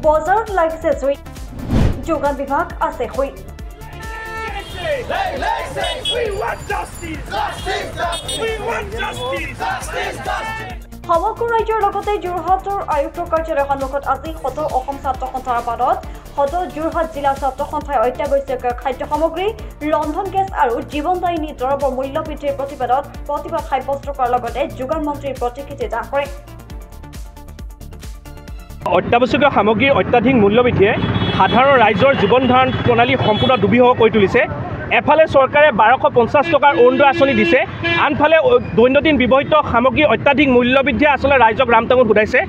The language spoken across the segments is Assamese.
বজাৰত লাগিছে জুই যোগান বিভাগ আছে হৈ সমগ্ৰ ৰাজ্যৰ লগতে যোৰহাটৰ আয়ুক্ত কাৰ্যালয়ৰ সন্মুখত আজি সদৌ অসম ছাত্ৰ সন্থাৰ আহ্বানত সদৌ যোৰহাট জিলা ছাত্ৰ সন্থাই অত্যাৱশ্যকীয় খাদ্য সামগ্ৰী ৰন্ধন গেছ আৰু জীৱনদায়িনী দ্ৰব্যৰ মূল্য বৃদ্ধিৰ প্ৰতিবাদ সাব্যস্ত কৰাৰ লগতে যোগান মন্ত্ৰীৰ প্ৰতিকৃতি দাহ কৰে অত্যাৱশ্যকীয় সামগ্ৰীৰ অত্যাধিক মূল্যবৃদ্ধিয়ে সাধাৰণ ৰাইজৰ জীৱন ধাৰণ প্ৰণালী সম্পূৰ্ণ দুৰ্বিষহ কৰি তুলিছে এফালে চৰকাৰে 1250 টকাৰ অৰুণোদয় আঁচনি দিছে আনফালে দৈনন্দিন ব্যৱহৃত সামগ্ৰীৰ অত্যাধিক মূল্যবৃদ্ধিয়ে আচলতে ৰাইজক ৰামটাঙত ঘূৰাইছে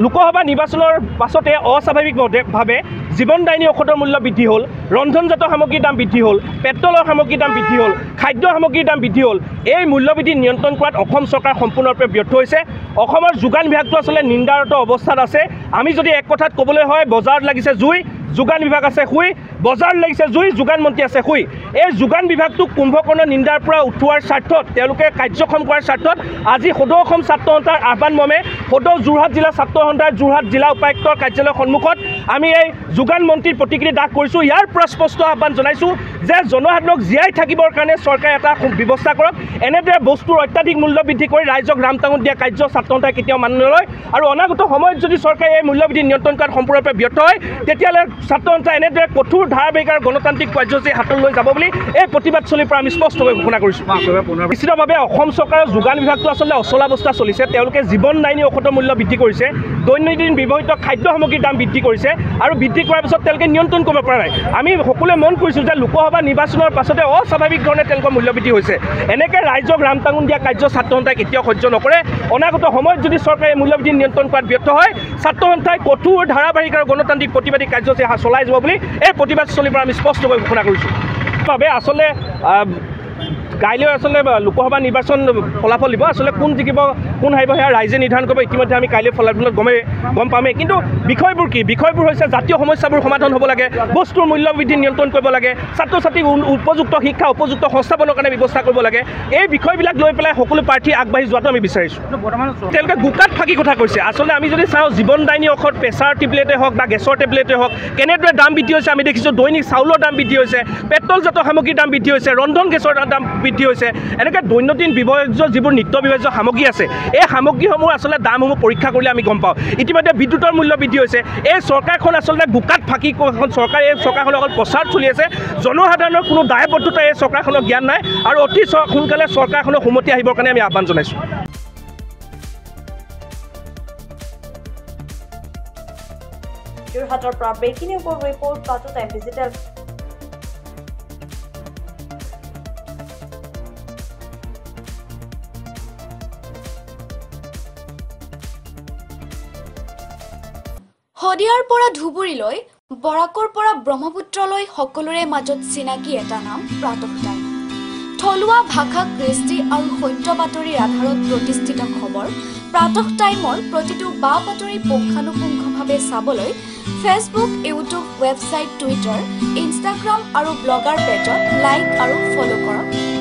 লোকসভা নিৰ্বাচনৰ পাছতে অস্বাভাৱিকভাৱে জীৱনদায়িনী ঔষধৰ মূল্য বৃদ্ধি হ'ল ৰন্ধনজাত সামগ্ৰীৰ দাম বৃদ্ধি হ'ল পেট্ৰলৰ সামগ্ৰীৰ দাম বৃদ্ধি হ'ল খাদ্য সামগ্ৰীৰ দাম বৃদ্ধি হ'ল এই মূল্যবৃদ্ধি নিয়ন্ত্ৰণ কৰাত অসম চৰকাৰ সম্পূৰ্ণৰূপে ব্যৰ্থ হৈছে অসমৰ যোগান বিভাগটো আচলতে নিন্দাৰত অৱস্থাত আছে আমি যদি এক কথাত ক'বলৈ হয় বজাৰত লাগিছে জুই যোগান বিভাগ আছে শুই বজাৰ লাগিছে জুই যোগান মন্ত্ৰী আছে শুই এই যোগান বিভাগটোক কুম্ভকৰ্ণ নিন্দাৰ পৰা উঠোৱাৰ স্বাৰ্থত তেওঁলোকে কাৰ্যক্ষম কৰাৰ স্বাৰ্থত আজি সদৌ অসম ছাত্ৰ সন্থাৰ আহ্বান মৰ্মে সদৌ যোৰহাট জিলা ছাত্ৰ সন্থাৰ যোৰহাট জিলা উপায়ুক্তৰ কাৰ্যালয়ৰ সন্মুখত আমি এই যোগান মন্ত্ৰীৰ প্ৰতিকৃতি দাহ কৰিছোঁ ইয়াৰ পৰা স্পষ্ট আহ্বান জনাইছোঁ যে জনসাধাৰণক জীয়াই থাকিবৰ কাৰণে চৰকাৰে এটা ব্যৱস্থা কৰক এনেদৰে বস্তুৰ অত্যাধিক মূল্য বৃদ্ধি কৰি ৰাইজক ৰামটাঙত দিয়া কাৰ্য ছাত্ৰ সন্থাই কেতিয়াও মানি নলয় আৰু অনাগত সময়ত যদি চৰকাৰে এই মূল্যবৃদ্ধি নিয়ন্ত্ৰণ কৰাত সম্পূৰ্ণৰূপে ব্যৰ্থ হয় তেতিয়াহ'লে ছাত্ৰ সন্থাই এনেদৰে কঠোৰ ধাৰাবাহিক আৰু গণতান্ত্ৰিক কাৰ্যসূচী হাতত লৈ যাব বুলি এই প্ৰতিবাদস্থলীৰ পৰা আমি স্পষ্টকৈ ঘোষণা কৰিছোঁ নিশ্চিতভাৱে অসম চৰকাৰৰ যোগান বিভাগটো আচলতে অচলাৱস্থা চলিছে তেওঁলোকে জীৱনদায়িনী ঔষধৰ মূল্য বৃদ্ধি কৰিছে দৈনন্দিন ব্যৱহৃত খাদ্য সামগ্ৰীৰ দাম বৃদ্ধি কৰিছে আৰু বৃদ্ধি কৰাৰ পিছত তেওঁলোকে নিয়ন্ত্ৰণ কৰিব পৰা নাই আমি সকলোৱে মন কৰিছোঁ যে লোকসভা নিৰ্বাচনৰ পাছতে অস্বাভাৱিক ধৰণে তেওঁলোকৰ মূল্য বৃদ্ধি হৈছে এনেকৈ ৰাইজক ৰামটাঙন দিয়া কাৰ্য ছাত্ৰ সন্থাই কেতিয়াও সহ্য নকৰে অনাগত সময়ত যদি চৰকাৰে মূল্যবৃদ্ধি নিয়ন্ত্ৰণ কৰাত ব্যৰ্থ হয় ছাত্ৰ সন্থাই কঠোৰ ধাৰাবাহিক আৰু গণতান্ত্ৰিক প্ৰতিবাদী কাৰ্যসূচী চলাই যাব বুলি এই প্ৰতিবাদস্থলীৰ পৰা আমি স্পষ্টকৈ ঘোষণা কৰিছোঁ বাবে আচলতে কাইলৈ আচলতে লোকসভা নিৰ্বাচন ফলাফল দিব আচলতে কোন জিকিব কোন হাৰিব সেয়া ৰাইজে নিৰ্ধাৰণ কৰিব ইতিমধ্যে আমি কাইলৈ ফলাফলত গম পামেই কিন্তু বিষয়বোৰ কি বিষয়বোৰ হৈছে জাতীয় সমস্যাবোৰ সমাধান হ'ব লাগে বস্তুৰ মূল্য বৃদ্ধি নিয়ন্ত্ৰণ কৰিব লাগে ছাত্ৰ ছাত্ৰীক উপযুক্ত শিক্ষা উপযুক্ত সংস্থাপনৰ কাৰণে ব্যৱস্থা কৰিব লাগে এই বিষয়বিলাক লৈ পেলাই সকলো প্ৰাৰ্থী আগবাঢ়ি যোৱাটো আমি বিচাৰিছোঁ তেওঁলোকে গোকাত ফাঁকি কথা কৈছে আচলতে আমি যদি চাওঁ জীৱনদায়িনী ঔষধ প্ৰেছাৰ টেবলেটেই হওক বা গেছৰ টেবলেটেই হওক কেনেদৰে দাম বৃদ্ধি হৈছে আমি দেখিছোঁ দৈনিক চাউলৰ দাম বৃদ্ধি হৈছে পেট্ৰলজাত সামগ্ৰীৰ দাম বৃদ্ধি হৈছে ৰন্ধন গেছৰ দাম বৃদ্ধি হৈছে এনেকৈ দৈনন্দিন ব্যৱহাৰ্য যিবোৰ নিত্য ব্যৱহাৰ্য সামগ্ৰী আছে এই সামগ্ৰীসমূহ আচলতে দামসমূহ পৰীক্ষা কৰিলে আমি গম পাওঁ ইতিমধ্যে বিদ্যুতৰ মূল্য বৃদ্ধি হৈছে এই চৰকাৰখন আচলতে গোকাত ফাঁকি চৰকাৰ এই চৰকাৰখনৰ অকল প্ৰচাৰ চলি আছে জনসাধাৰণৰ কোনো দায়বদ্ধতা এই চৰকাৰখনৰ জ্ঞান নাই আৰু অতি সোনকালে চৰকাৰখনৰ সুমতি আহিবৰ কাৰণে আমি আহ্বান জনাইছোঁ যোৰহাটৰ পৰা ব্ৰেকিং নিউজৰ ৰিপৰ্ট পাটু টাইম ডিজিটেল শদিয়াৰ পৰা ধুবুৰীলৈ বৰাকৰ পৰা ব্ৰহ্মপুত্ৰলৈ সকলোৰে মাজত চিনাকি এটা নাম প্ৰাতঃ টাইম থলুৱা ভাষা কৃষ্টি আৰু সত্য বাতৰিৰ আধাৰত প্ৰতিষ্ঠিত খবৰ প্ৰাতঃ টাইমৰ প্ৰতিটো বা বাতৰি পুংখানুপুংখভাৱে চাবলৈ Facebook YouTube website Twitter Instagram আৰু ব্লগাৰ পেজত লাইক আৰু ফ'ল' কৰক